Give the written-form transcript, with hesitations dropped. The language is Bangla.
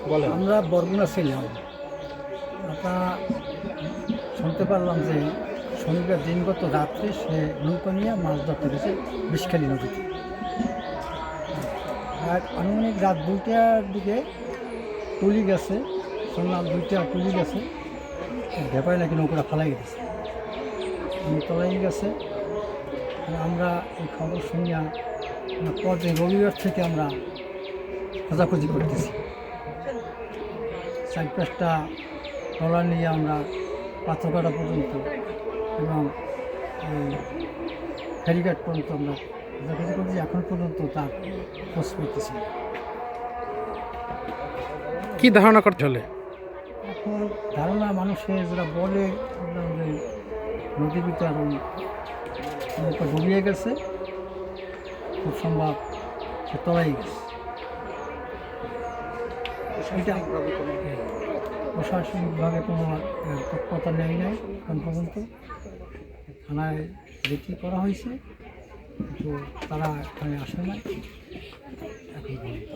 বলেন। আমরা বরগুনা ছিলাম। আপনারা শুনতে পারলাম যে শনিবার দিনগত রাত্রে সে নৌকা নিয়ে মাছ ধরতে গেছে বিষখালী নদীতে। আর আনুমানিক রাত 2টার দিকে টুলি গেছে, শুনলাম 2টা টুলি গেছে, ব্যাপারে নাকি নৌকাটা ফালাই গেছে, তলাই গেছে। আর আমরা এই খবর শুনিয়া পরদিন রবিবার থেকে আমরা খোঁজাখুঁজি করতেছি। 4-5টা ট্রলার নিয়ে আমরা পাথরঘাটা পর্যন্ত এবং এই ফেরিঘাট পর্যন্ত আমরা খোঁজাখুঁজি করছি। এখন পর্যন্ত তার খোঁজ পেতেছি না। কি ধারণা করতে হলে? এখন ধারণা মানুষের যারা বলে বললাম যে নদীর ভিতরে ওই নৌকা ডুবিয়ে গেছে, খুব সম্ভব সে তলাই গেছে। এটা প্রশাসনিকভাবে কোনো তৎপরতা নেয় নাই এখন পর্যন্ত। থানায় বিক্রি করা হয়েছে, কিন্তু তারা এখানে আসে নাই এখন পর্যন্ত।